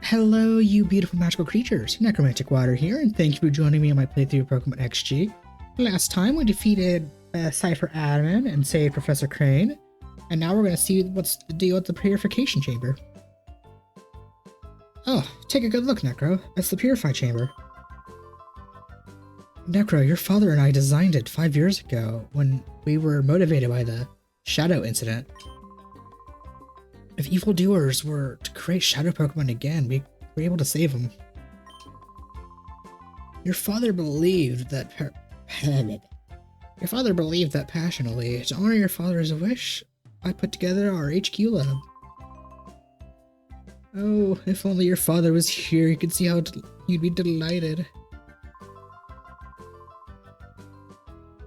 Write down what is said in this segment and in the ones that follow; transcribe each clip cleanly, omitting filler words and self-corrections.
Hello, you beautiful magical creatures. NecromanticWater here, and thank you for joining me on my playthrough of Pokemon XG. Last time we defeated Cypher Admin and saved Professor Crane, and now we're going to see what's the deal with the Purification Chamber. Oh, take a good look, Necro. That's the Purify Chamber. Necro, your father and I designed it 5 years ago when we were motivated by the Shadow incident. If evildoers were to create Shadow Pokemon again, we were able to save them. Your father believed that passionately. To honor your father's wish, I put together our HQ lab. Oh, if only your father was here, you could see how you'd be delighted.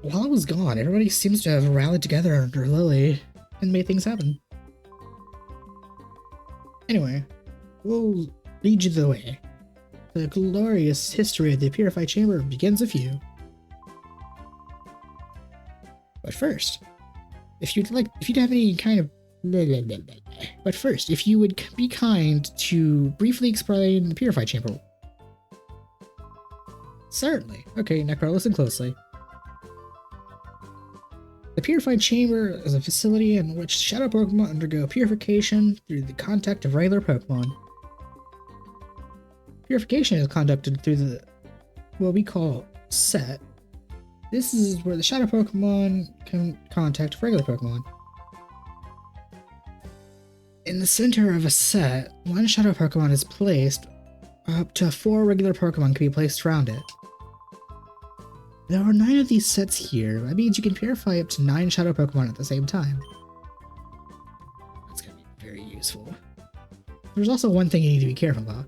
While I was gone, everybody seems to have rallied together under Lily and made things happen. Anyway, we'll lead you the way. The glorious history of the Purify Chamber begins with you. But first, if you would be kind to briefly explain the Purify Chamber. Certainly. Okay, Necro, listen closely. The Purified Chamber is a facility in which Shadow Pokemon undergo purification through the contact of regular Pokemon. Purification is conducted through what we call set. This is where the Shadow Pokemon can contact regular Pokemon. In the center of a set, one Shadow Pokemon is placed, up to 4 regular Pokemon can be placed around it. There are 9 of these sets here. That means you can purify up to 9 Shadow Pokemon at the same time. That's gonna be very useful. There's also one thing you need to be careful about.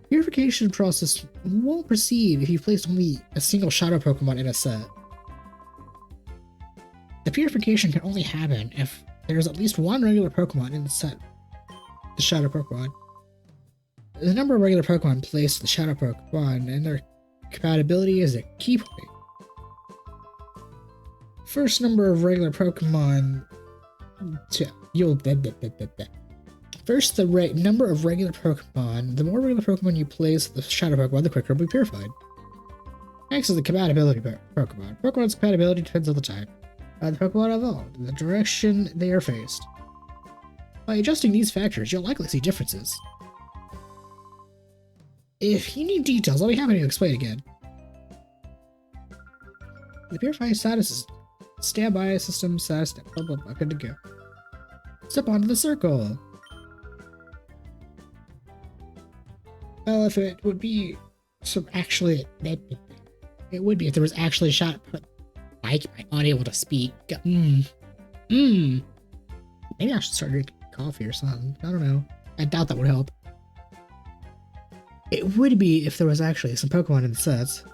Purification process won't proceed if you've placed only a single Shadow Pokemon in a set. The purification can only happen if there's at least 1 regular Pokemon in the set. The Shadow Pokemon. The number of regular Pokemon placed in the Shadow Pokemon and their compatibility is a key point. First number of regular Pokemon. First, the number of regular Pokemon. The more regular Pokemon you place the Shadow Pokemon, the quicker it'll be purified. Next is the compatibility Pokemon. Pokemon's compatibility depends on the type. The Pokemon evolved, and the direction they are faced. By adjusting these factors, you'll likely see differences. If you need details, I'll be happy to explain again. The purifying status is standby system status, blah blah blah, good to go. Step onto the circle. Well, if it would be some actually, it would be if there was actually a shot. Mike, I'm unable to speak. Maybe I should start drinking coffee or something. I don't know. I doubt that would help. It would be if there was actually some Pokemon in the sets.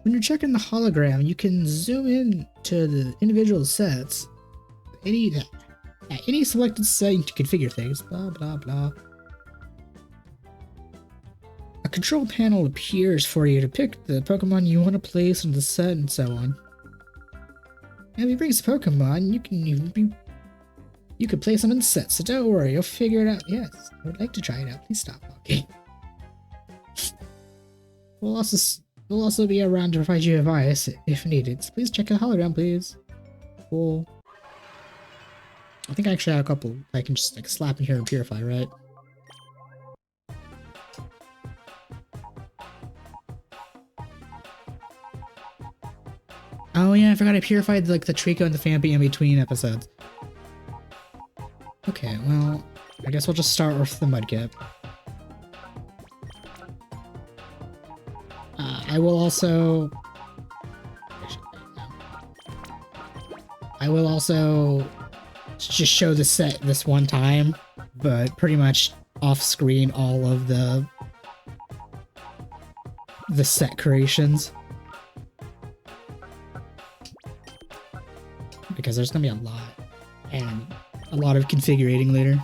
When you're checking the hologram, you can zoom in to the individual sets. At any selected setting to configure things. Blah, blah, blah. A control panel appears for you to pick the Pokemon you want to place in the set and so on. And if you bring some Pokemon, you can place them in the set, so don't worry, you'll figure it out. Yes, I would like to try it out. Please stop talking. We'll also be around to provide you advice if needed. So please check the hologram, please. Cool. I think I actually have a couple I can just slap in here and purify, right? Oh yeah, I forgot I purified the Trico and the Fampi in between episodes. Okay, well, I guess we'll just start with the Mudkip. I will also just show the set this one time, but pretty much off screen all of the set creations. Because there's gonna be a lot, and a lot of configuring later.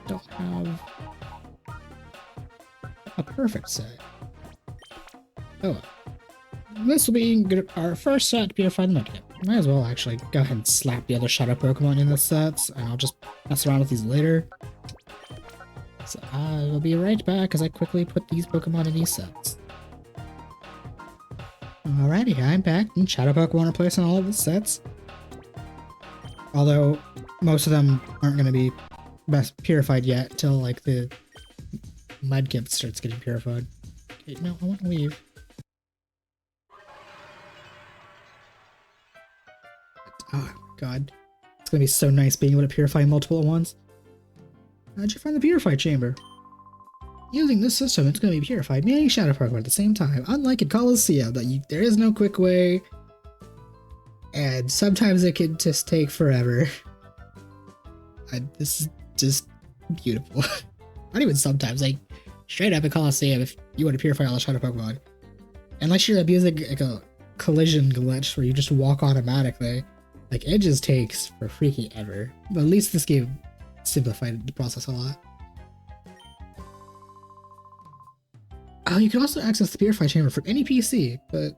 Don't have a perfect set. Oh, This will be our first set to purify the medkit. Might as well actually go ahead and slap the other shadow Pokemon in the sets, and I'll just mess around with these later. So I will be right back as I quickly put these Pokemon in these sets. Alrighty, I'm back, and shadow Pokemon are placed in all of the sets. Although most of them aren't going to be best purified yet till like the medkit starts getting purified. Okay, no, I want to leave. Oh god, it's gonna be so nice being able to purify multiple at once. How'd you find the purify chamber? Using this system, it's gonna be purified many shadow Pokemon at the same time. Unlike in Colosseum, there is no quick way, and sometimes it can just take forever. This is just beautiful. Not even sometimes, like straight up in Colosseum, if you want to purify all the shadow Pokemon, unless you're abusing like a collision glitch where you just walk automatically, like it just takes for freaking ever. But at least this game simplified the process a lot. Oh, you can also access the purify chamber from any PC, but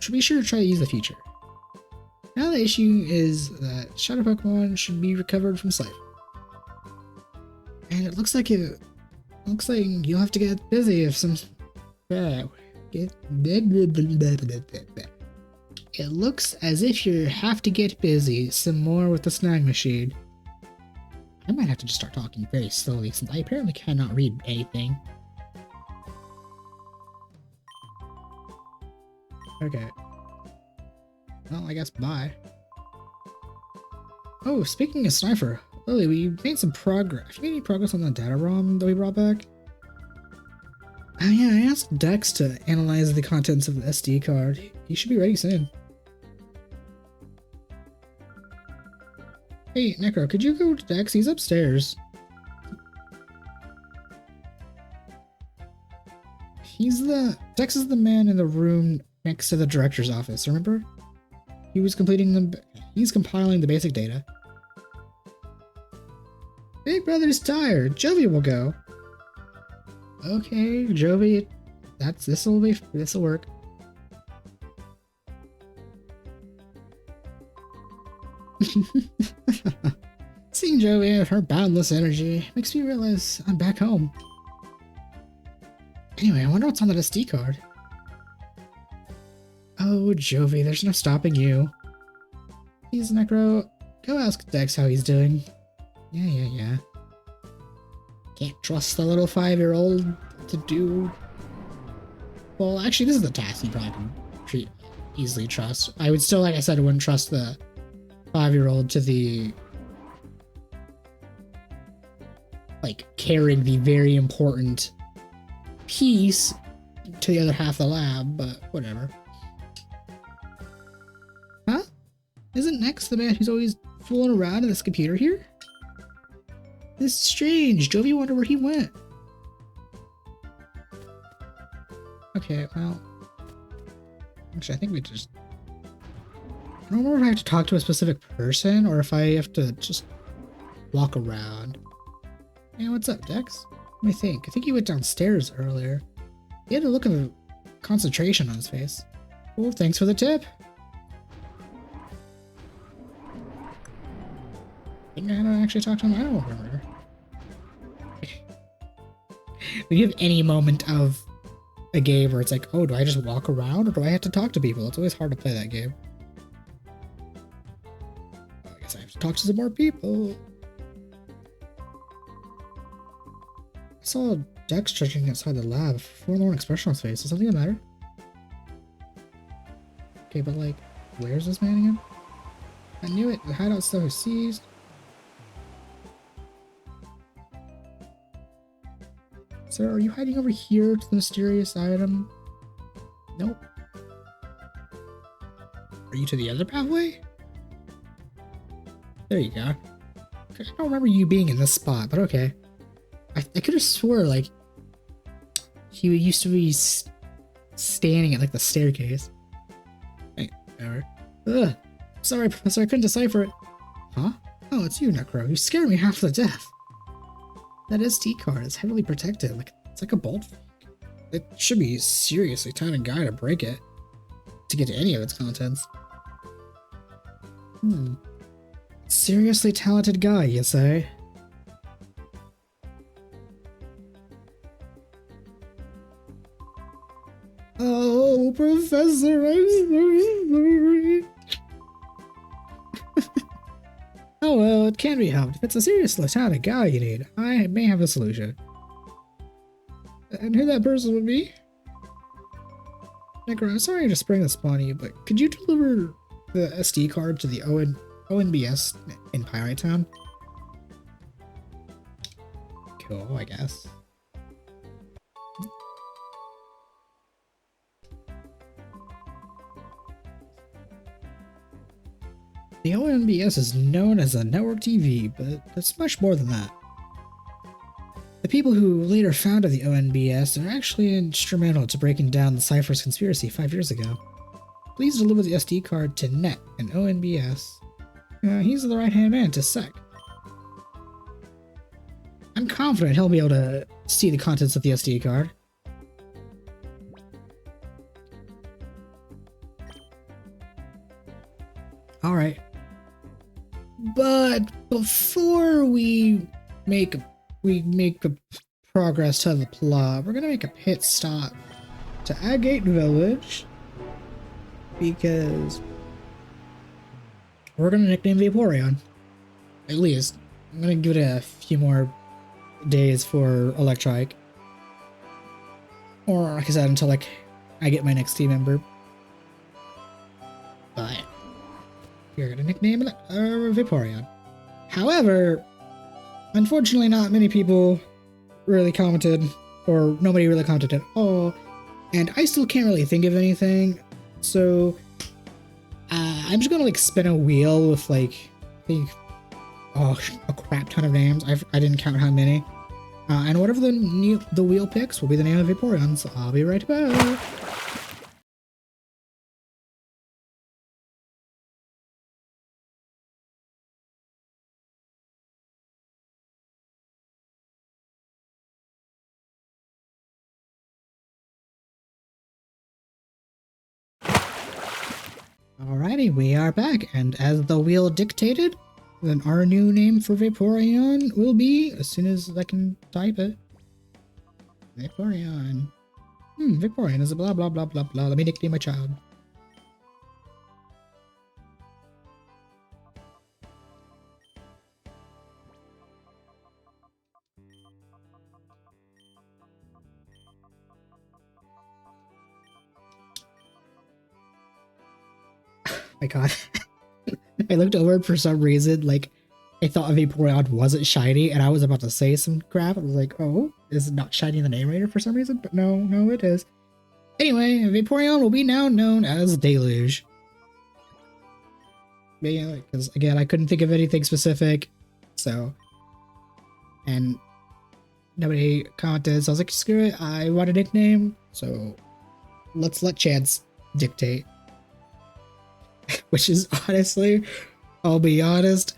be sure to try to use the feature. Now the issue is that shadow Pokemon should be recovered from Cypher. And it looks like you'll have to get busy if some it looks as if you have to get busy some more with the snag machine. I might have to just start talking very slowly since I apparently cannot read anything. Okay. Well, I guess bye. Oh, speaking of Sniper, Lily, we made some progress. Have you made any progress on the data ROM that we brought back? Oh yeah, I asked Dex to analyze the contents of the SD card. He should be ready soon. Hey, Necro, could you go to Dex? He's upstairs. Dex is the man in the room next to the director's office, remember? He's compiling the basic data. Big Brother's tired. Jovi will go. Okay, Jovi, this'll work. Seeing Jovi and her boundless energy makes me realize I'm back home. Anyway, I wonder what's on that SD card. Oh, Jovi, there's no stopping you. Please, Necro, go ask Dex how he's doing. Yeah. Can't trust the little 5-year-old to do... Well, actually, this is the task you probably can easily trust. I would still, like I said, I wouldn't trust the 5-year-old to the... like, carrying the very important piece to the other half of the lab, but whatever. Huh? Isn't Nex the man who's always fooling around in this computer here? This is strange. Jovi wonder where he went. Okay, well... Actually, I think we just... I don't remember if I have to talk to a specific person or if I have to just walk around. Hey, what's up, Dex? Let me think. I think he went downstairs earlier. He had a look of concentration on his face. Well, thanks for the tip. I think I had to actually talk to him. I don't remember. When you have any moment of a game where it's like, oh, do I just walk around or do I have to talk to people? It's always hard to play that game. I guess I have to talk to some more people. I saw Dex stretching outside the lab, forlorn expression on his face. Is something the matter? Okay, but like, where's this man again? I knew it. The hideout stuff was seized. Sir, are you hiding over here to the mysterious item? Nope. Are you to the other pathway? There you go. I don't remember you being in this spot, but okay. I could have swore, like, he used to be standing at, like, the staircase. Hey, whatever. Ugh. Sorry, Professor, I couldn't decipher it. Huh? Oh, it's you, Necro. You scared me half to death. That SD card is heavily protected. Like, it's like a bolt. It should be seriously time and guy to break it. to get to any of its contents. Seriously talented guy, you say? Oh, Professor, I'm so sorry. Oh well, it can be helped. If it's a seriously talented guy you need, I may have a solution. And who that person would be? Necro, I'm sorry to spring this upon you, but could you deliver the SD card to the ONBS in Pyrate Town? Cool, I guess. The ONBS is known as a network TV, but it's much more than that. The people who later founded the ONBS are actually instrumental to breaking down the Cypher's conspiracy 5 years ago. Please deliver the SD card to Net and ONBS. He's the right-hand man to Sec. I'm confident he'll be able to see the contents of the SD card. Alright. But before we make a progress to the plot, we're gonna make a pit stop to Agate Village because we're gonna nickname Vaporeon. At least. I'm gonna give it a few more days for Electrike. Or like I said, until like I get my next team member. But we're gonna nickname it Vaporeon. However, unfortunately, not many people really commented, or nobody really commented at all, and I still can't really think of anything, so I'm just gonna like spin a wheel with like, I think, a crap ton of names. I didn't count how many, and whatever the wheel picks will be the name of Vaporeon, so I'll be right back. Alrighty, we are back, and as the wheel dictated, then our new name for Vaporeon will be, as soon as I can type it, Vaporeon. Vaporeon is a blah blah blah blah blah. Let me nickname my child. My god. I looked over for some reason, like, I thought Vaporeon wasn't shiny, and I was about to say some crap. I was like, oh, is it not shiny in the name rater for some reason? But no, it is. Anyway, Vaporeon will be now known as Deluge. Yeah, because, again, I couldn't think of anything specific, so... And nobody commented, so I was like, screw it, I want a nickname, so let's let chance dictate. Which is honestly, I'll be honest,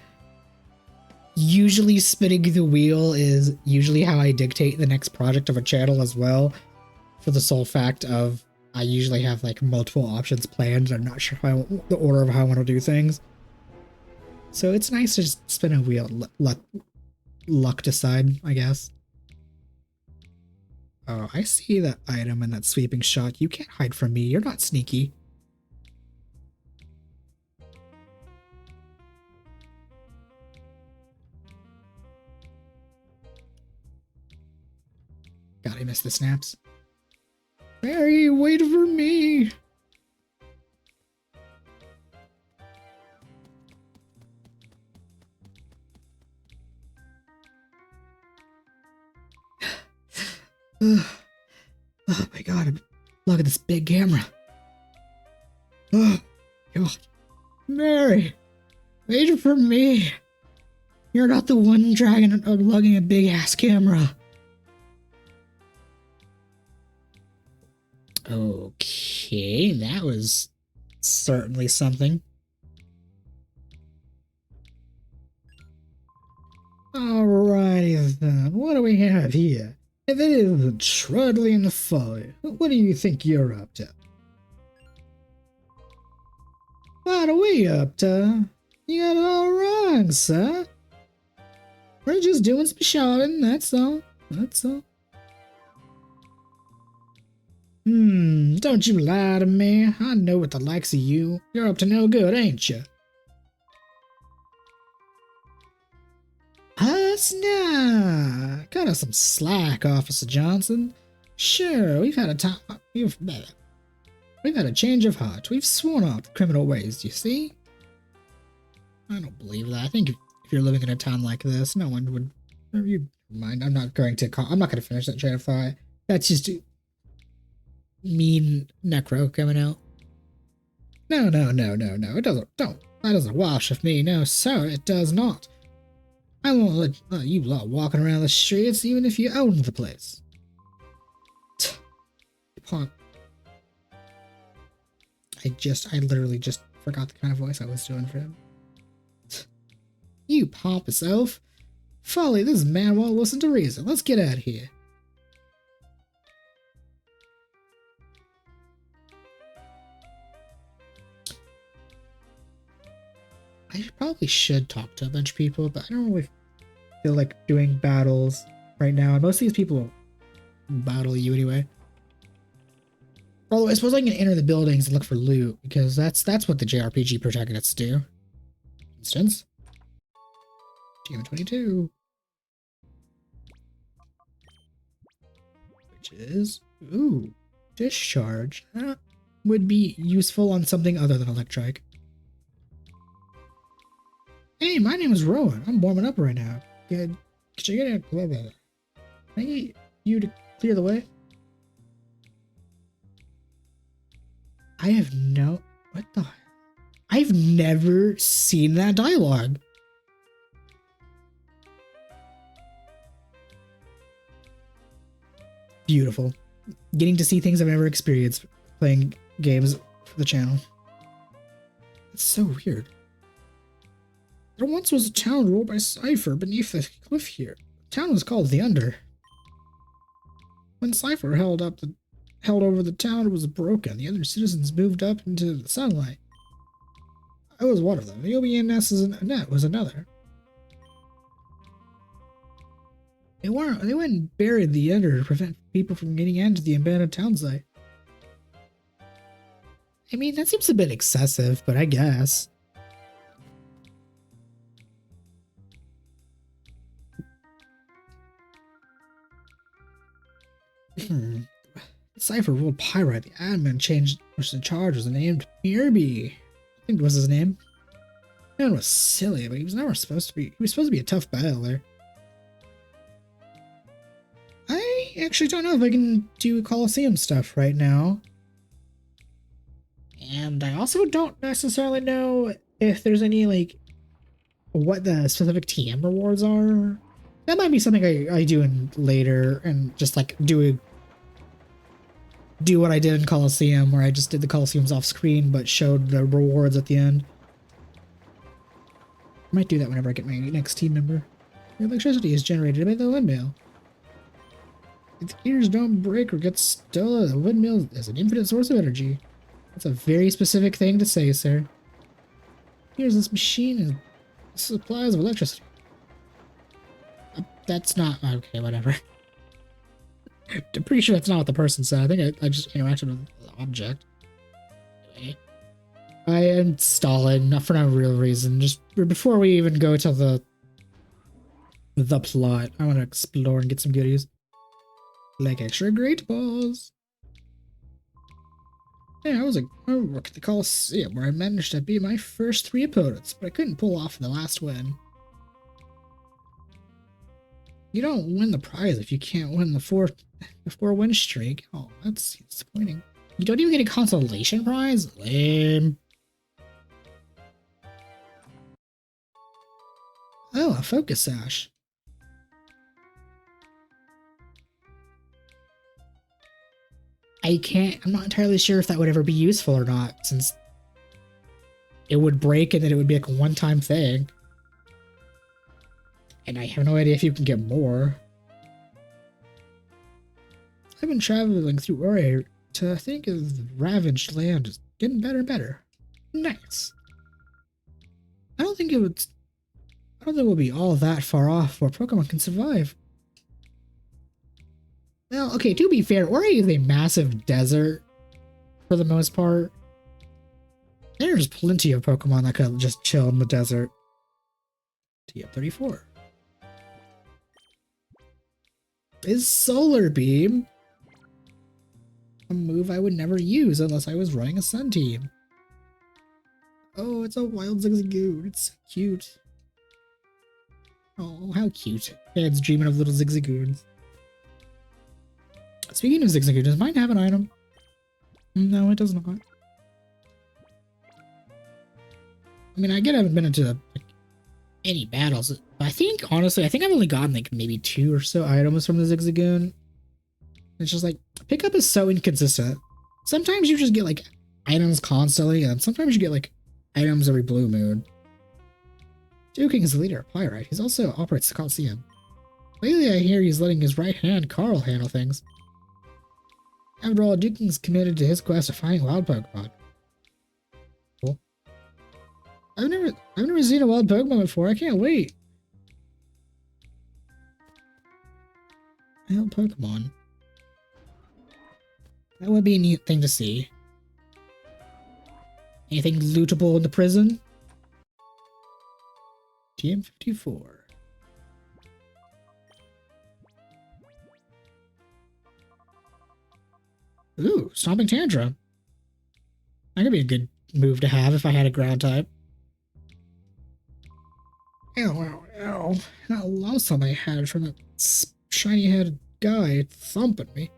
usually spinning the wheel is usually how I dictate the next project of a channel as well, for the sole fact of I usually have like multiple options planned. I'm not sure how the order of how I want to do things. So it's nice to just spin a wheel, let luck decide, I guess. Oh, I see that item in that sweeping shot. You can't hide from me. You're not sneaky. God, I missed the snaps. Mary, wait for me! Oh my god, look at this big camera. Oh god. Mary, wait for me. You're not the one dragging or lugging a big ass camera. Okay, that was certainly something. Alrighty then, what do we have here? If it isn't Trudley and Folly, what do you think you're up to? What are we up to? You got it all wrong, sir. We're just doing some shopping, that's all. That's all. Don't you lie to me. I know what the likes of you. You're up to no good, ain't you? Us nah. Cut us some slack, Officer Johnson. Sure, we've had a time. We've had a change of heart. We've sworn off the criminal ways, you see? I don't believe that. I think if you're living in a town like this, no one would. You mind? I'm not going to finish that train of thought. That's just mean necro coming out. No. It doesn't. That doesn't wash with me. No, sir, it does not. I won't let you lot walking around the streets, even if you own the place. Punk. I literally just forgot the kind of voice I was doing for him. You pompous oaf. Folly, this man won't listen to reason. Let's get out of here. I probably should talk to a bunch of people, but I don't really feel like doing battles right now. And most of these people battle you anyway. Although I suppose I can enter the buildings and look for loot, because that's what the JRPG protagonists do. For instance, TM22, which is discharge. That would be useful on something other than electric. Hey, my name is Rowan. I'm warming up right now. Could you get a can I get you to clear the way? I've never seen that dialogue. Beautiful. Getting to see things I've never experienced playing games for the channel. It's so weird. There once was a town ruled by Cypher beneath the cliff here. The town was called the Under. When Cypher held over the town, it was broken. The other citizens moved up into the sunlight. I was one of them. The OBNS was another. They went and buried the Under to prevent people from getting into the abandoned town site. I mean, that seems a bit excessive, but I guess. Cypher ruled pyrate. The admin changed which the charge was named Mirby. I think was his name. Man was silly, but he was never supposed to be. He was supposed to be a tough battler. I actually don't know if I can do Coliseum stuff right now. And I also don't necessarily know if there's any, like, what the specific TM rewards are. That might be something I do in later and just, like, do what I did in Coliseum, where I just did the Coliseums off screen but showed the rewards at the end. I might do that whenever I get my next team member. The electricity is generated by the windmill. If the gears don't break or get stolen, the windmill is an infinite source of energy. That's a very specific thing to say, sir. Here's this machine and supplies of electricity. That's not... okay, whatever. I'm pretty sure that's not what the person said. I think I just interacted with the object. Anyway, I am stalling, not for no real reason. Just before we even go to the plot, I want to explore and get some goodies. Like extra great balls. Yeah, I worked at the Coliseum where I managed to beat my first 3 opponents, but I couldn't pull off the last win. You don't win the prize if you can't win the 4-win streak. Oh, that's disappointing. You don't even get a consolation prize? Lame. Oh, a focus sash. I'm not entirely sure if that would ever be useful or not, since it would break and then it would be like a one-time thing. And I have no idea if you can get more. I've been traveling through Ori to think of the ravaged land is getting better and better. Nice. I don't think we'll be all that far off where Pokemon can survive. Well, okay, to be fair, Ori is a massive desert for the most part. There's plenty of Pokemon that could just chill in the desert. TM34 is Solar Beam. A move I would never use unless I was running a Sun team. Oh, it's a wild Zigzagoon. It's so cute. Oh, how cute. Dad's dreaming of little Zigzagoons. Speaking of Zigzagoon, does mine have an item? No, it does not. I mean, I haven't been into any battles. I think, honestly, I've only gotten like maybe 2 or so items from the Zigzagoon. It's just like, pickup is so inconsistent. Sometimes you just get like items constantly, and sometimes you get like items every blue moon. Duking is the leader of Pyrate. He also operates the Coliseum. Lately, I hear he's letting his right hand Carl handle things. After all, Duking's committed to his quest of finding wild Pokemon. Cool. I've never seen a wild Pokemon before. I can't wait. Wild Pokemon. That would be a neat thing to see. Anything lootable in the prison? TM54. Ooh, Stomping Tantrum. That could be a good move to have if I had a ground type. Ow, ow, ow. That lost something I had from that shiny-headed guy thumping me.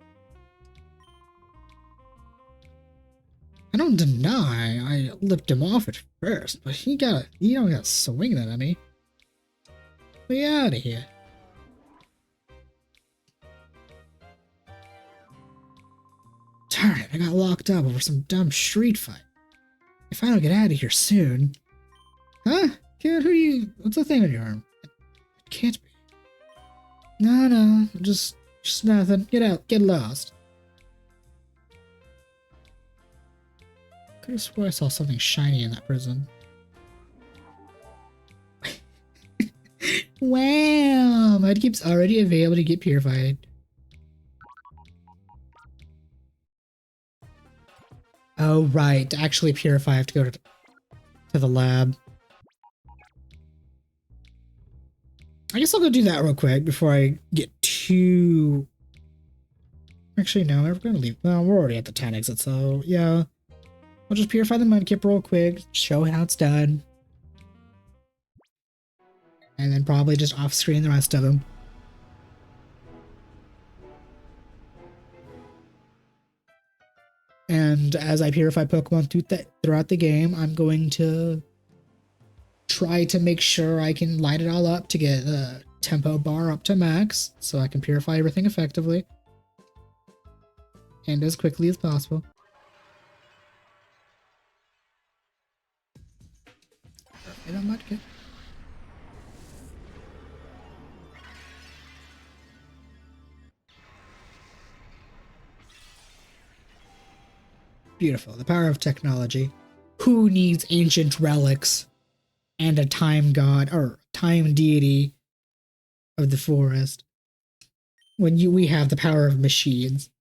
I don't deny I lipped him off at first, but he don't got swing that at me. Be out of here. Darn it, I got locked up over some dumb street fight. If I don't get out of here soon... Huh? Kid, what's the thing on your arm? It can't be. No, just nothing. Get out, get lost. Could've swore I saw something shiny in that prison. Wow! Mudkip's already available to get purified. Oh, right. To actually purify, I have to go to the lab. I guess I'll go do that real quick before I get too... Actually, no, we're going to leave. Well, we're already at the 10 exit, so yeah. I'll just purify the Mudkip real quick, show how it's done. And then probably just off-screen the rest of them. And as I purify Pokemon throughout the game, I'm going to try to make sure I can light it all up to get the tempo bar up to max, so I can purify everything effectively. And as quickly as possible. Perfect, I'm Mudkip. Beautiful. The power of technology. Who needs ancient relics and a time god or time deity of the forest when we have the power of machines?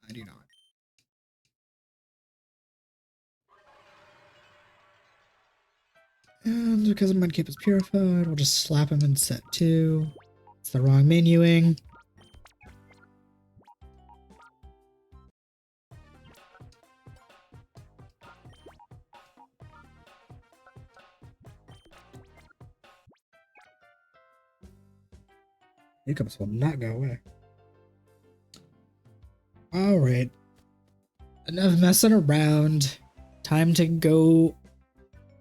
I do not. And because Mudkip is purified, we'll just slap him in set 2. It's the wrong menuing. Hiccups will not go away. Alright. Enough messing around. Time to go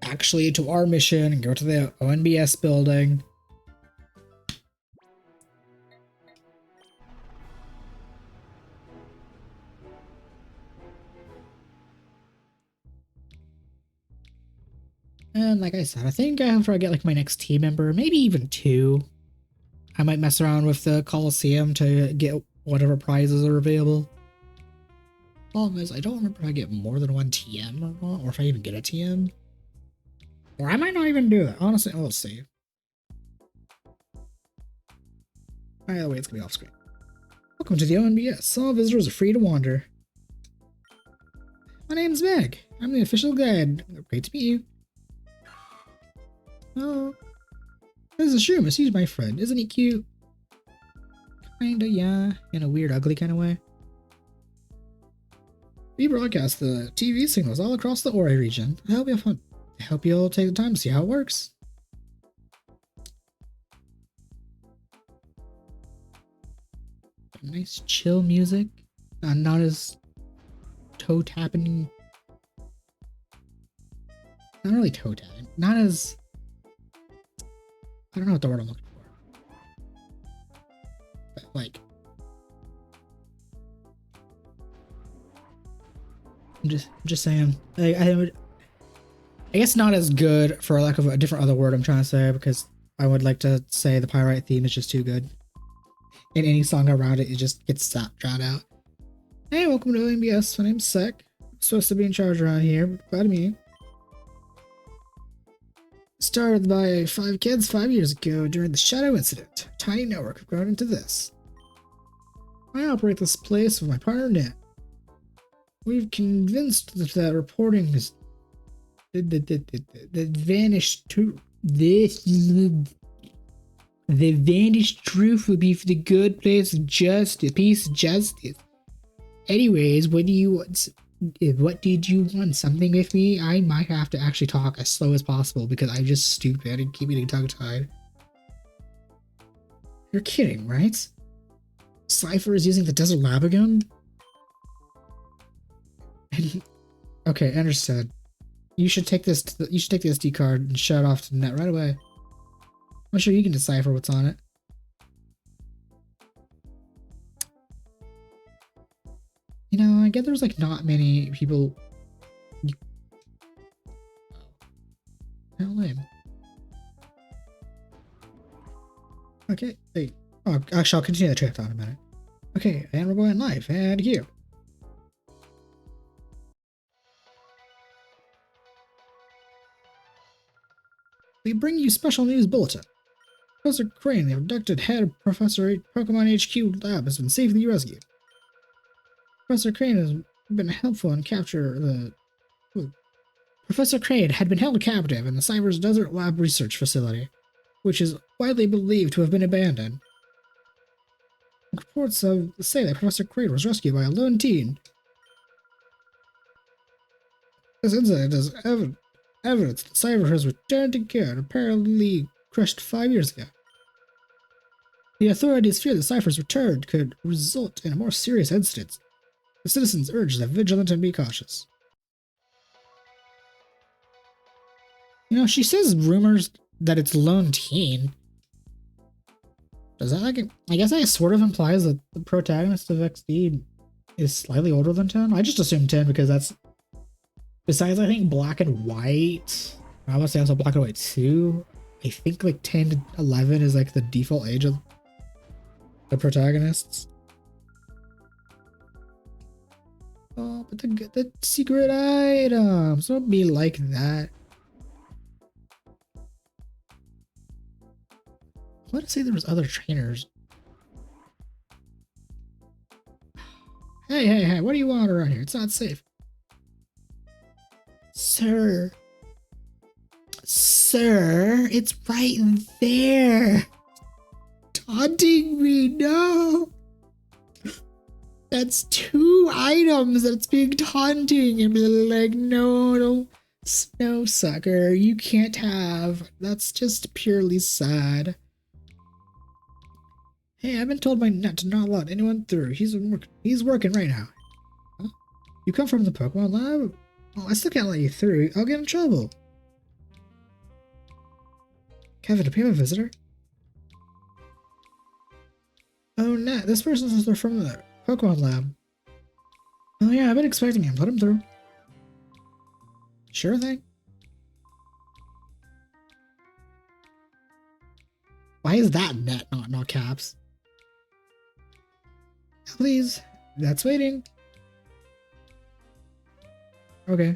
actually to our mission and go to the ONBS building. And like I said, I think after I get like my next team member, maybe even 2, I might mess around with the Coliseum to get whatever prizes are available. Problem is, I don't remember if I get more than 1 TM or not, or if I even get a TM. Or I might not even do that. Honestly, let's see. By the way, it's gonna be off screen. Welcome to the ONBS. All visitors are free to wander. My name's Meg. I'm the official guide. Great to meet you. Oh, this is Shumus. He's my friend. Isn't he cute? Kinda, yeah. In a weird, ugly kind of way. We broadcast the TV signals all across the Ori region. I hope you'll fun. I hope you'll take the time to see how it works. Nice chill music. Not as toe tapping. Not really toe tapping. Not as. I don't know what the word I'm looking for. But like. I'm just saying. I guess not as good, for lack of a different other word I'm trying to say, because I would like to say the pyrate theme is just too good. And any song around it, it just gets drowned out. Hey, welcome to ONBS. My name's Sek. I'm supposed to be in charge around here, but glad to meet you. Started by 5 kids 5 years ago during the Shadow Incident. A tiny network have grown into this. I operate this place with my partner Net. We've convinced that reporting is the vanished truth. The vanished truth will be for the good place of justice, peace, justice. Anyways, what did you want? Something with me? I might have to actually talk as slow as possible because I'm just stupid and keep getting tongue-tied. You're kidding, right? Cypher is using the desert lab again? Okay, understood. You should take this. You should take the SD card and shut it off to the net right away. I'm sure you can decipher what's on it. You know, I get there's like not many people. How lame. Okay, hey. Oh, actually, I'll continue the trip down in a minute. Okay, and we're going live, and here. We bring you special news bulletin. Professor Crane, the abducted head of Professor Pokemon HQ lab, has been safely rescued. Professor Crane has been helpful in capture the. Professor Crane had been held captive in the Cyber's Desert Lab research facility, which is widely believed to have been abandoned. Reports say that Professor Crane was rescued by a lone teen. This incident is evidence that Cyber has returned to good, apparently crushed 5 years ago. The authorities fear the Cypher's return could result in a more serious incident. The citizens urge them vigilant and be cautious. You know, she says rumors that it's lone teen. Does that I guess that sort of implies that the protagonist of XD is slightly older than 10? I just assumed 10 because that's. Besides, I think black and white. I would say also black and white too. I think like 10 to 11 is like the default age of the protagonists. Oh, but the secret items don't be like that. I want to say there was other trainers. Hey, what do you want around here? It's not safe. Sir, it's right there. Taunting me, no. That's 2 items that's being taunting and be like, no, sucker, you can't have. That's just purely sad. Hey, I've been told by Net to not let anyone through. He's working right now. Huh? You come from the Pokemon lab? Oh, I still can't let you through. I'll get in trouble. Kevin, a a visitor? Oh, Nat, this person says they're from the Pokemon lab. Oh yeah, I've been expecting him. Let him through. Sure thing. Why is that Net not caps? Please. That's waiting. Okay.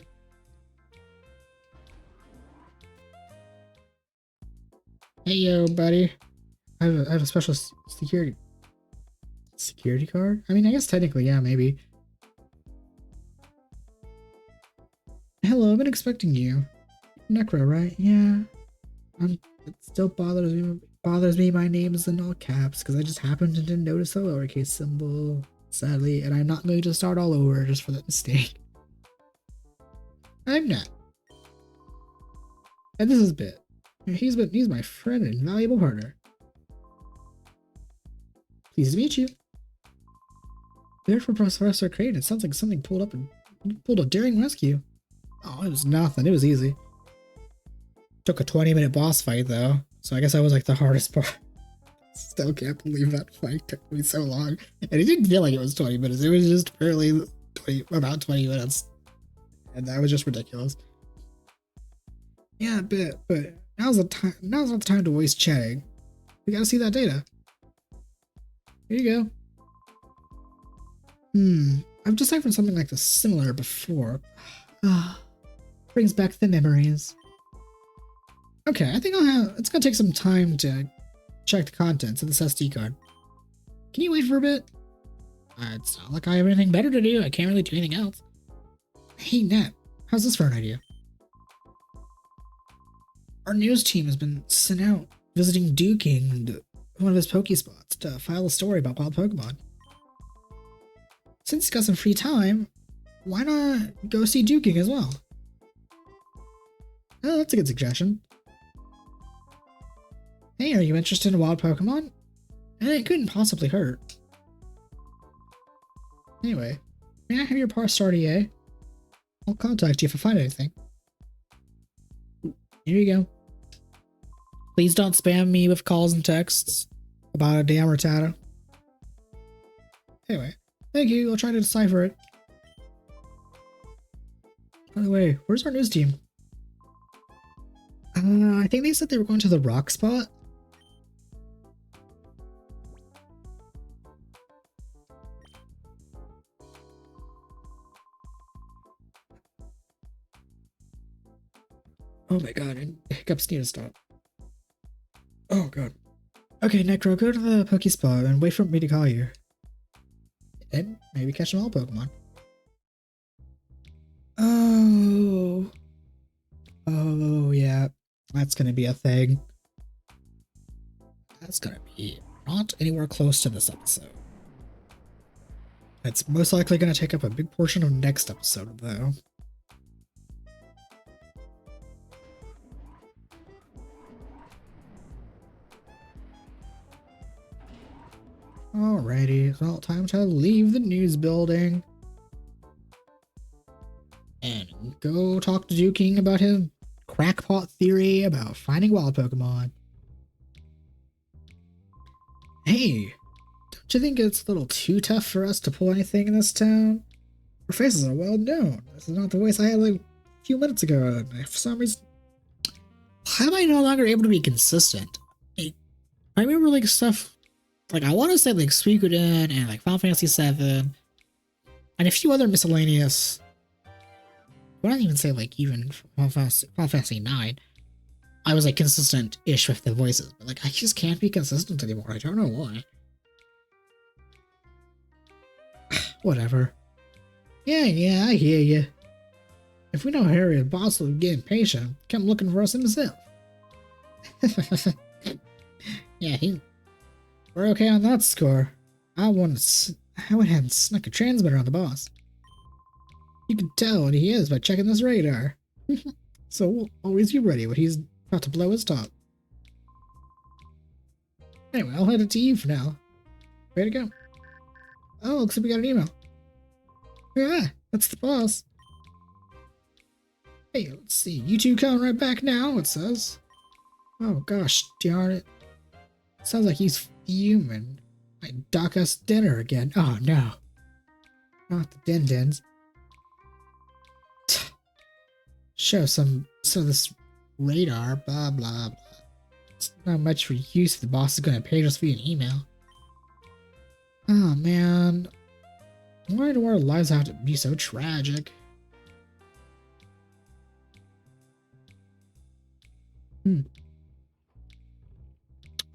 Hey, yo, buddy. I have a special security card? I mean, I guess technically, yeah, maybe. Hello, I've been expecting you. Necro, right? Yeah. It still bothers me my name is in all caps because I just happened to didn't notice the lowercase symbol, sadly, and I'm not going to start all over just for that mistake. I'm not. And this is Bit. He's my friend and valuable partner. Pleased to meet you. There for Professor Crane, it sounds like something pulled a daring rescue. Oh, it was nothing. It was easy. Took a 20-minute boss fight though, so I guess that was like the hardest part. Still can't believe that fight took me so long, and it didn't feel like it was 20 minutes. It was just barely about 20 minutes, and that was just ridiculous. Yeah, a bit, but now's not the time to waste chatting. We gotta see that data. Here you go. I've deciphered something like this similar before. Brings back the memories. Okay, I think it's gonna take some time to check the contents of this SD card. Can you wait for a bit? It's not like I have anything better to do. I can't really do anything else. Hey, Net, how's this for an idea? Our news team has been sent out visiting Duking to one of his Pokespots to file a story about wild Pokemon. Since he's got some free time, why not go see Duking as well? Oh, that's a good suggestion. Hey, are you interested in wild Pokemon? And it couldn't possibly hurt. Anyway, may I have your parse RDA? I'll contact you if I find anything. Here you go. Please don't spam me with calls and texts about a damn Rattata. Anyway, thank you. I'll try to decipher it. By the way, where's our news team? I think they said they were going to the rock spot. Oh my god, and hiccups need to stop. Oh god. Okay, Necro, go to the Pokespot and wait for me to call you. And maybe catch them all Pokemon. Oh. Oh, yeah. That's gonna be a thing. That's gonna be not anywhere close to this episode. It's most likely gonna take up a big portion of next episode, though. Alrighty, well, time to leave the news building. And go talk to Duking about his crackpot theory about finding wild Pokemon. Hey, don't you think it's a little too tough for us to pull anything in this town? Our faces are well known. This is not the voice I had like a few minutes ago. For some reason, how am I no longer able to be consistent? Like, I remember like stuff, like I want to say like Suikoden and like Final Fantasy VII and a few other miscellaneous. I wouldn't even say like even Final Fantasy 9. I was like consistent-ish with the voices, but like I just can't be consistent anymore. I don't know why. Whatever. Yeah, I hear you. If we don't hurry, the boss will get impatient, come looking for us himself. Yeah, we're okay on that score. I went ahead and snuck a transmitter on the boss. You can tell what he is by checking this radar. So we'll always be ready when he's about to blow his top. Anyway, I'll head it to you for now. Way to go. Oh, looks like we got an email. Yeah, that's the boss. Hey, let's see. You two coming right back now, it says. Oh gosh, darn it. Sounds like he's fuming. Might dock us dinner again. Oh no. Not the din-dins. Show this radar, blah blah blah. It's not much for use if the boss is gonna page us via an email. Oh man. Why do our lives have to be so tragic? What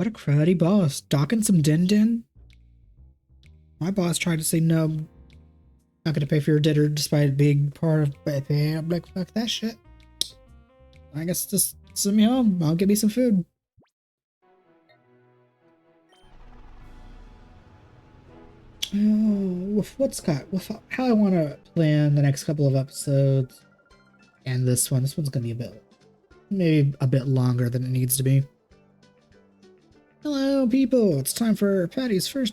a cruddy boss. Docking some din-din? My boss tried to say no, not gonna pay for your dinner despite it being part of my pay. I'm like, fuck that shit. I guess just send me home. I'll get me some food. Oh, with how I want to plan the next couple of episodes and this one's gonna be maybe a bit longer than it needs to be. Hello, people. It's time for Patty's It's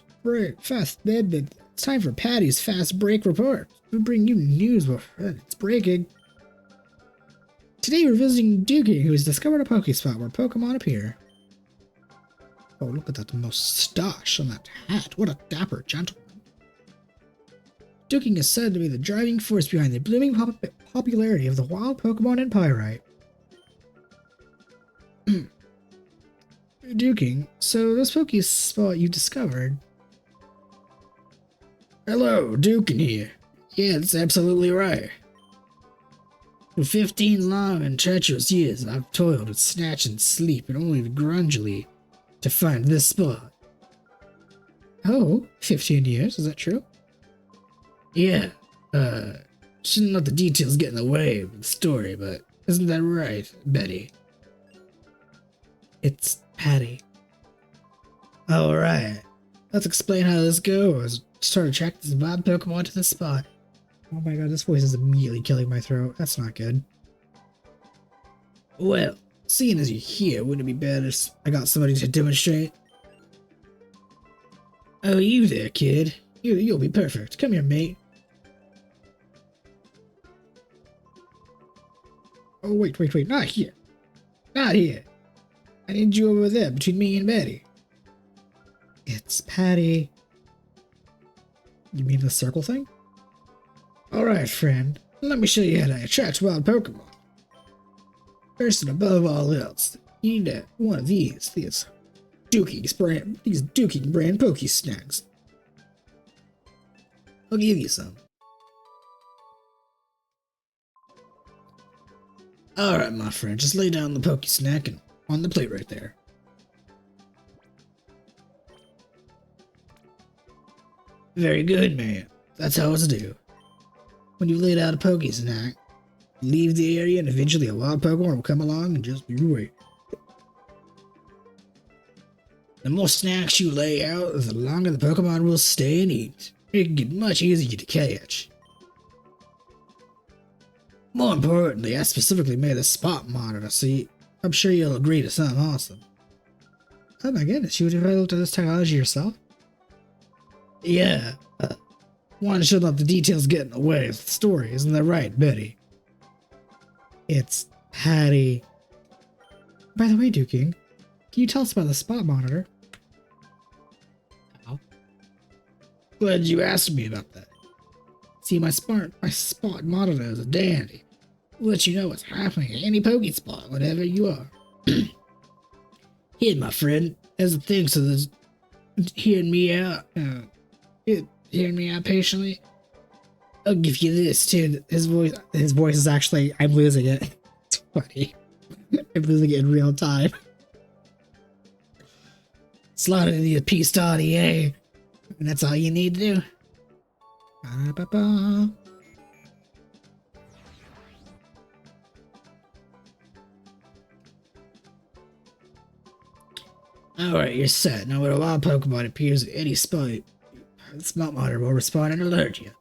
time for Patty's fast break report. We bring you news when it's breaking. Today we're visiting Dookie, who has discovered a Pokespot where Pokemon appear. Oh, look at that mustache on that hat. What a dapper gentleman. Dookie is said to be the driving force behind the blooming popularity of the wild Pokemon in Pyrate. Duking, so this Pokespot you discovered. Hello, Duking here. Yeah, that's absolutely right. For 15 long and treacherous years, I've toiled with snatch and sleep and only grudgingly to find this spot. Oh, 15 years, is that true? Yeah, shouldn't let the details get in the way of the story, but isn't that right, Betty? It's Patty. Alright, let's explain how this goes. Start attracting this wild Pokemon to the spot. Oh my god, this voice is immediately killing my throat. That's not good. Well, seeing as you're here, wouldn't it be better if I got somebody to demonstrate? Oh, you there, kid. You'll be perfect. Come here, mate. Oh, wait. Not here. Not here. I need you over there between me and Betty. It's Patty. You mean the circle thing? Alright, friend. Let me show you how to attract wild Pokemon. First and above all else, you need one of these Dookie brand Pokesnacks. I'll give you some. Alright, my friend, just lay down the Pokesnack and on the plate right there. Very good, man. That's how it's due. When you've laid out a Pokesnack, leave the area and eventually a wild Pokemon will come along and just you wait. The more snacks you lay out, the longer the Pokemon will stay and eat. It can get much easier to catch. More importantly, I specifically made a spot monitor, so I'm sure you'll agree to something awesome. Oh my goodness, you developed this technology yourself? Yeah. One should let the details get in the way of the story, isn't that right, Betty? It's Patty. By the way, Duking, can you tell us about the spot monitor? Ow. Glad you asked me about that. See, my spot monitor is a dandy. We'll let you know what's happening at any Pokespot, whatever you are. Here, my friend, as a thing, so there's hearing me out patiently. I'll give you this too. His voice is actually, I'm losing it. It's funny. I'm losing it in real time. Slot it into your P-Star-EA, and that's all you need to do. Ba-ba-ba. Alright, you're set. Now when a wild Pokemon appears at any spot, the spot monitor will respond and alert you.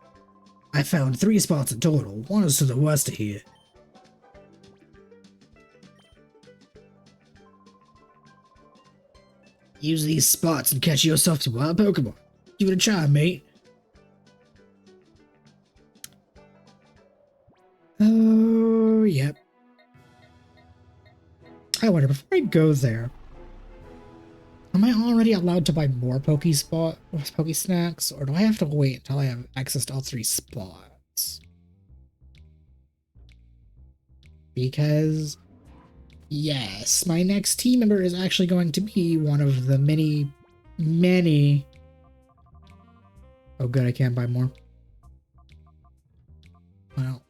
I found 3 spots in total. One is to the west of here. Use these spots and catch yourself some wild Pokemon. Give it a try, mate. Oh, yep. I wonder, before I go there, am I already allowed to buy more Pokesnacks, or do I have to wait until I have access to all 3 spots? Because, yes, my next team member is actually going to be one of the many Oh good, I can't buy more. Well,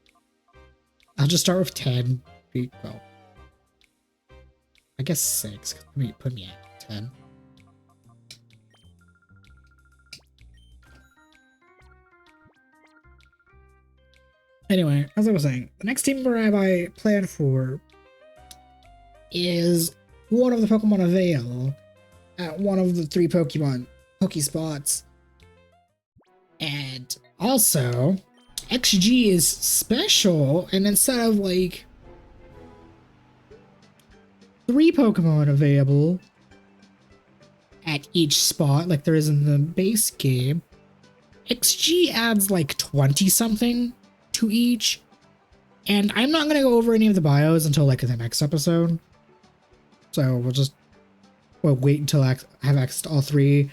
I'll just start with 10. Well, I guess 6. Put me at 10. Anyway, as I was saying, the next team grab I plan for is one of the Pokemon available at one of the 3 Pokespots. And also, XG is special, and instead of like 3 Pokemon available at each spot like there is in the base game, XG adds like 20 something to each. And I'm not going to go over any of the bios until like the next episode. So we'll wait until I have access to all 3.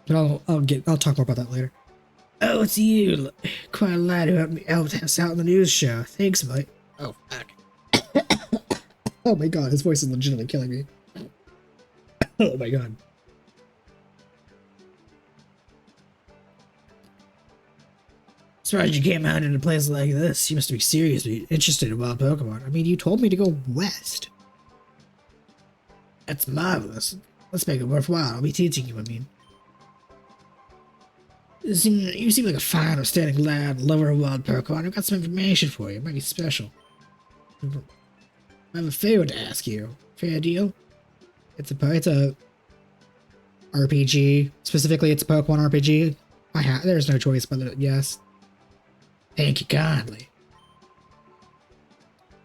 But I'll talk more about that later. Oh, it's you. Quite a lad who helped us out in the news show. Thanks, mate. Oh, fuck. Oh my god, his voice is legitimately killing me. Oh my god. Surprised you came out in a place like this. You must be seriously interested in wild Pokemon. I mean, you told me to go west. That's marvelous. Let's make it worthwhile. I'll be teaching you, I mean. You seem like a fine, upstanding lad, lover of wild Pokemon. I've got some information for you. It might be special. I have a favor to ask you. Fair deal? It's a RPG. Specifically, it's a Pokemon RPG. There's no choice but yes. Thank you kindly.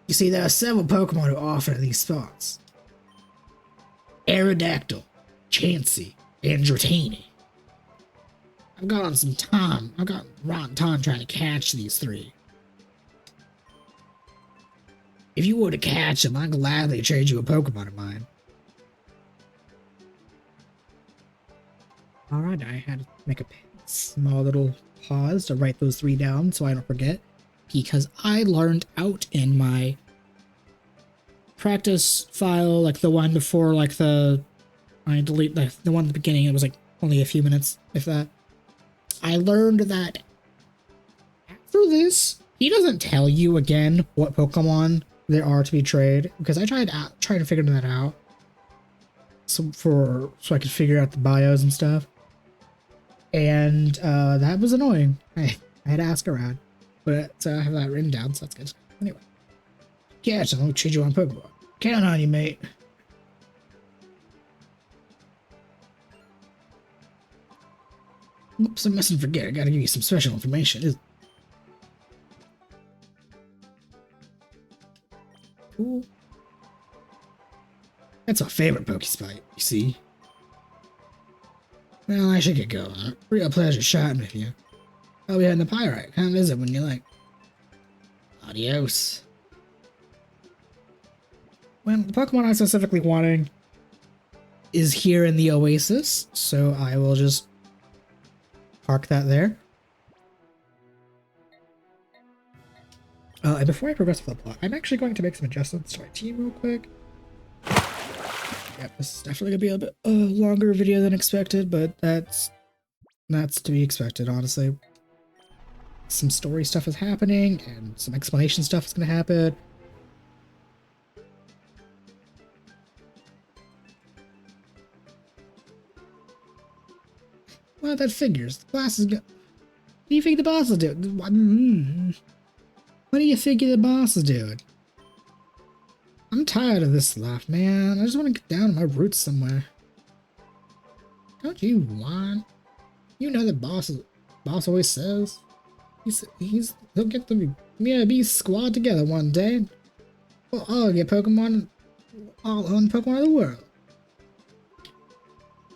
You see, there are several Pokemon who offer these spots. Aerodactyl, Chansey, and Dratini. I've got rotten time trying to catch these 3. If you were to catch them, I'd gladly trade you a Pokemon of mine. Alright, I had to make a small little pause to write those 3 down so I don't forget, because I learned out in my practice file, like the one before, like the one at the beginning, it was like only a few minutes, if that. I learned that after this, he doesn't tell you again what Pokemon there are to be traded, because I tried to figure that out so I could figure out the bios and stuff. And that was annoying. I had to ask around, but I have that written down, so that's good. Anyway, catch them. I'll trade you on Pokemon. Count on you, mate. Oops, I mustn't forget. I gotta give you some special information. Cool. That's our favorite Pokespot, you see. Well, I should get going. Real pleasure chatting with you. I'll be heading to Pyrate. Come visit when you like. Adios. Well, the Pokemon I'm specifically wanting is here in the Oasis, so I will just park that there. And before I progress with the plot, I'm actually going to make some adjustments to my team real quick. Yep, this is definitely gonna be a bit longer video than expected, but that's to be expected, honestly. Some story stuff is happening, and some explanation stuff is gonna happen. Well, that figures. The class is go— What do you think the boss is doing? What do you figure the boss is doing? I'm tired of this life, man. I just want to get down to my roots somewhere. Don't you whine? You know the boss always says he'll get the B squad together one day. We'll all get Pokemon, all own Pokemon of the world.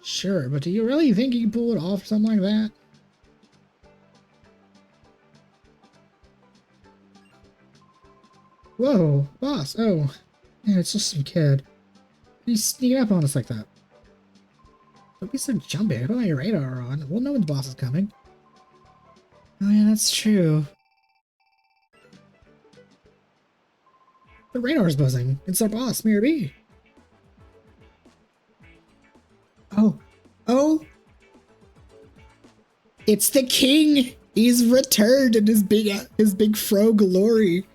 Sure, but do you really think you can pull it off or something like that? Whoa, boss! Oh, yeah, it's just some kid. He's sneaking up on us like that. Don't be so jumpy. I put my radar on. We'll know when the boss is coming. Oh yeah, that's true. The radar's buzzing. It's our boss, Mirror B. Oh. Oh! It's the king! He's returned in his big fro glory.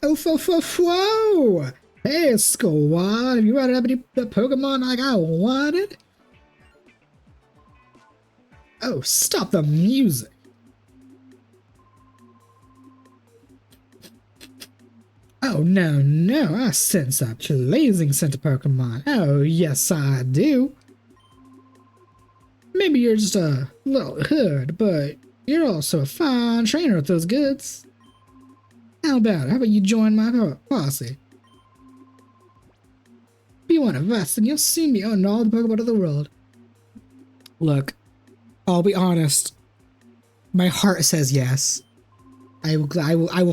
Oh, whoa! Hey, squad, have you brought up any Pokemon like I wanted? Oh, stop the music. Oh, no, I sense a blazing scent of Pokemon. Oh, yes, I do. Maybe you're just a little hood, but you're also a fine trainer with those goods. How about you join my posse? Be one of us, and you'll soon be owning all the Pokemon of the world. Look, I'll be honest. My heart says yes. I would gladly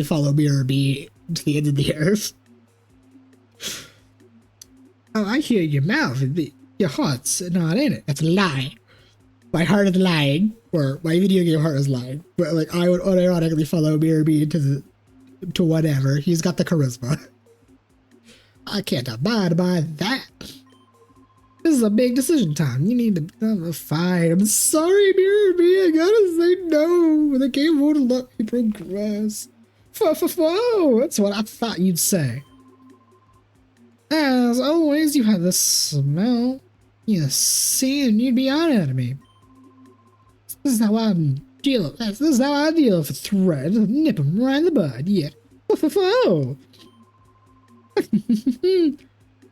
follow BRB to the end of the earth. Oh, I hear your mouth. Your heart's not in it. That's a lie. My heart is lying, or my video game heart is lying. But like, I would unironically follow BRB to whatever. He's got the charisma. I can't abide by that. This is a big decision time. You need to fine. I'm sorry, BRB. I gotta say no. The game won't let me progress. That's what I thought you'd say. As always, you have the smell. You see, and you'd be on at me. This is how I deal. This is how I deal with a threat. Nip him right in the bud. Yeah.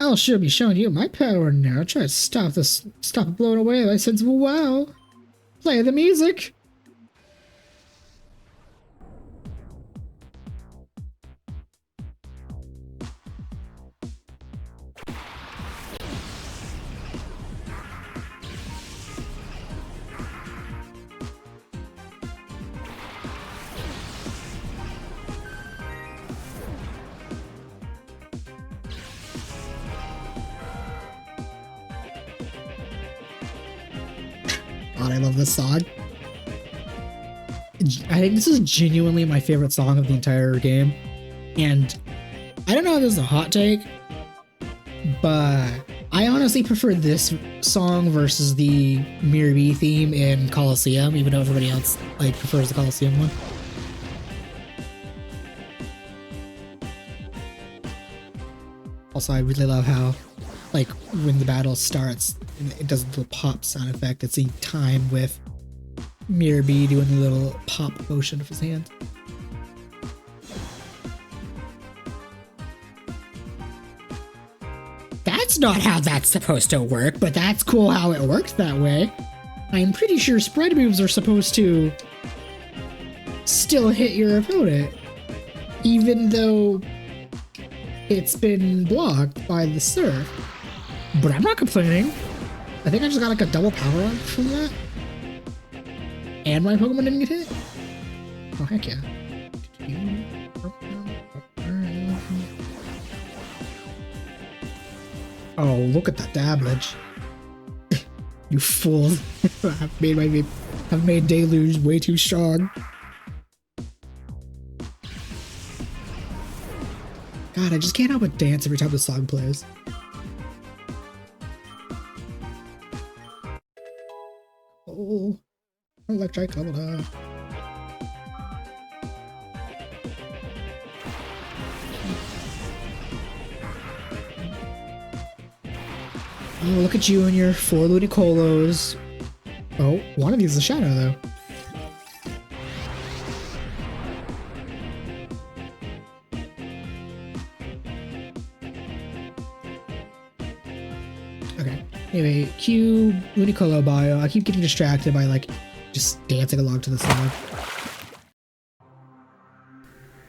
I'll sure be showing you my power now. Try to stop it blowing away my sense of wow. Play the music. God, I love this song. I think this is genuinely my favorite song of the entire game. And I don't know if this is a hot take, but I honestly prefer this song versus the Mirror B theme in Colosseum, even though everybody else like prefers the Colosseum one. Also, I really love how, like, when the battle starts, it does a little pop sound effect. It's in time with Mirror B doing the little pop motion of his hand. That's not how that's supposed to work, but that's cool how it works that way. I'm pretty sure spread moves are supposed to still hit your opponent, even though it's been blocked by the surf. But I'm not complaining. I think I just got like a double power up from that. And my Pokemon didn't get hit? Oh, heck yeah. Oh, look at that damage. You fool. I've made Deluge way too strong. God, I just can't help but dance every time the song plays. Oh, electric leveled up. Oh, look at you and your 4 Ludicolo's. Oh, one of these is a shadow, though. Okay. Anyway, cue Ludicolo bio. I keep getting distracted by, like, just dancing along to the song.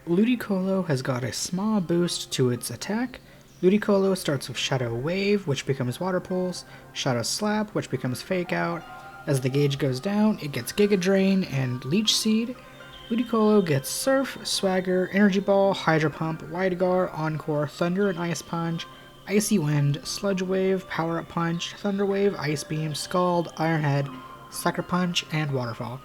Ludicolo has got a small boost to its attack. Ludicolo starts with Shadow Wave, which becomes Water Pulse, Shadow Slap, which becomes Fake Out. As the gauge goes down, it gets Giga Drain and Leech Seed. Ludicolo gets Surf, Swagger, Energy Ball, Hydro Pump, Widegar, Encore, Thunder and Ice Punch, Icy Wind, Sludge Wave, Power Up Punch, Thunder Wave, Ice Beam, Scald, Iron Head, Sucker Punch, and Waterfall.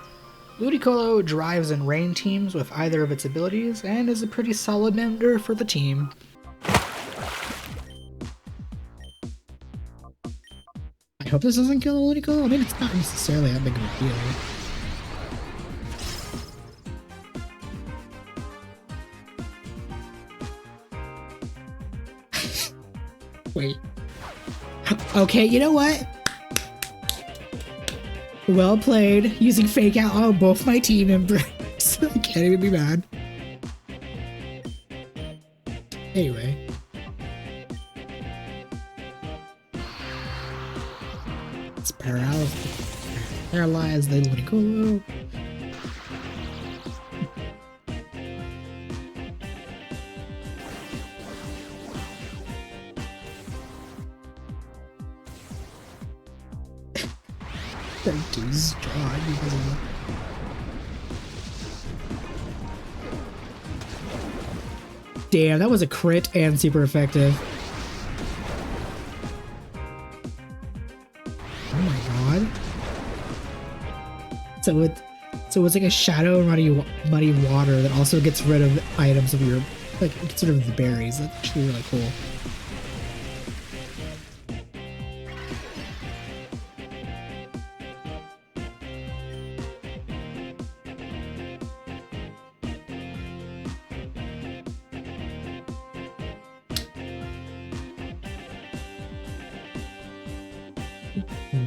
Ludicolo drives and rain teams with either of its abilities and is a pretty solid member for the team. hope this doesn't kill the Ludicolo. I mean, it's not necessarily that big of a deal. Wait. Okay, you know what? Well played. Using fake out on both my team members. I can't even be mad. Anyway. It's paralyzed the Ludicolo. That dude's drawing because of Damn, that was a crit and super effective. Oh my god. So it's like a shadow muddy water that also gets rid of items of your, like, sort of the berries. That's actually really cool.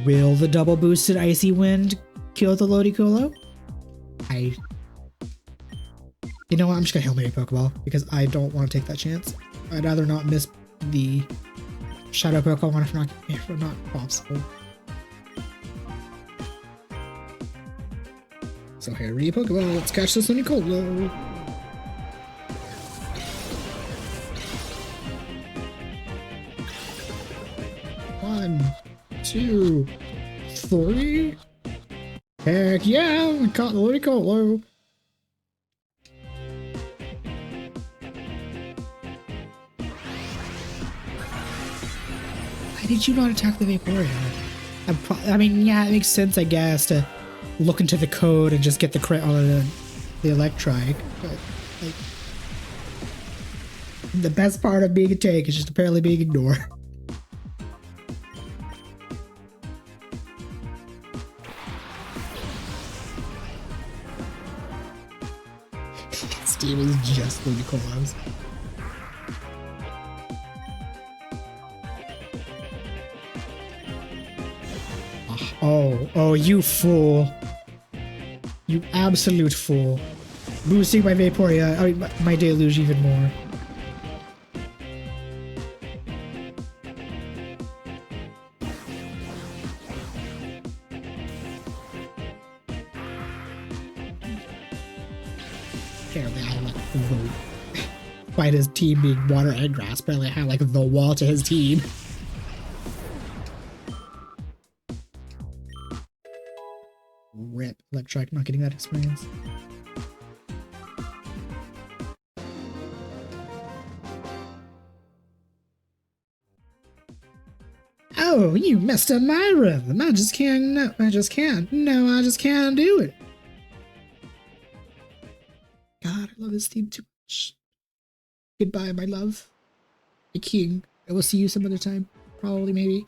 Will the double boosted icy wind kill the Ludicolo? You know what? I'm just gonna Hail Mary Pokeball because I don't want to take that chance. I'd rather not miss the Shadow Pokemon if not possible. So Harry Pokeball, let's catch this Ludicolo. One, 2, 3. Heck yeah, we caught the Ludicolo. Why did you not attack the Vaporeon? I mean, yeah, it makes sense, I guess, to look into the code and just get the crit on the Electrike, but, like, the best part of being a tank is just apparently being ignored. Steve is just Ludicolo's. Oh, you fool. You absolute fool. Boosting my Vaporeon, I mean, my Deluge even more. Apparently I like the despite his team being water and grass, apparently I had like the wall to his team. Rip, Electrike not getting that experience. Oh, you messed up my rhythm. I just can't do it. God, I love this theme too much. Goodbye, my love. My king. I will see you some other time. Probably, maybe.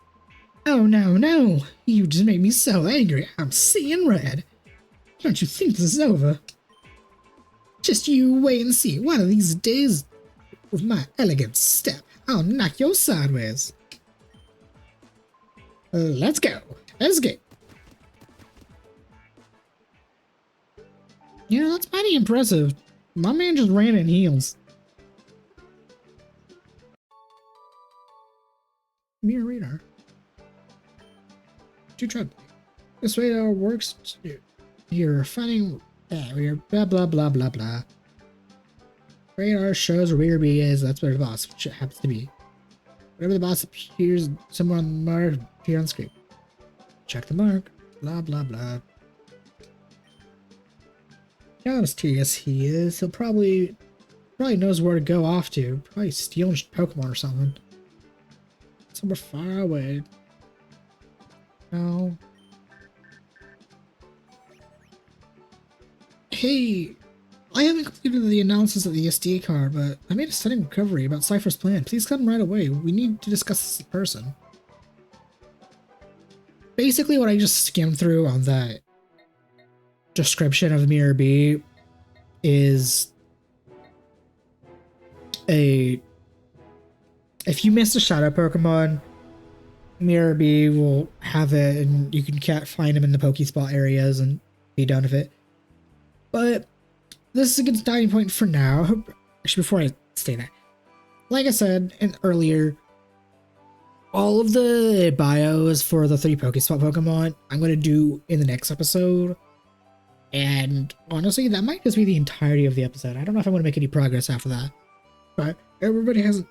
Oh, no. You just made me so angry. I'm seeing red. Don't you think this is over? Just you wait and see. One of these days, with my elegant step, I'll knock you sideways. Let's go. Let's go. You know, that's mighty impressive. My man just ran in heels. Mirror radar. Tread. This radar works. You're finding. We're blah blah blah blah blah. Radar shows where Reader B is. That's where the boss happens to be. Whenever the boss appears somewhere on the mark, appear on screen. Check the mark. Blah blah blah. You know how mysterious he is. He'll probably knows where to go off to. Probably steal Pokemon or something. Somewhere far away. No. Hey, I haven't completed the analysis of the SD card, but I made a stunning recovery about Cypher's plan. Please come right away. We need to discuss this in person. basically what I just skimmed through on that description of Mirror B is if you miss a shadow Pokemon, Mirror B will have it and you can find them in the Pokespot areas and be done with it. But this is a good starting point for now. Actually, before I say that, like I said earlier, all of the bios for the 3 Pokespot Pokemon I'm going to do in the next episode. And honestly, that might just be the entirety of the episode. I don't know if I'm going to make any progress after that. But everybody has a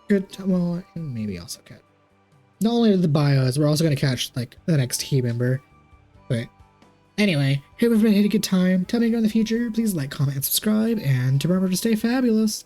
good time. Well, maybe also catch. Not only the bios, we're also going to catch like the next team member. But anyway, hope everybody had a good time. Tell me in the future. Please like, comment, and subscribe. And remember to stay fabulous.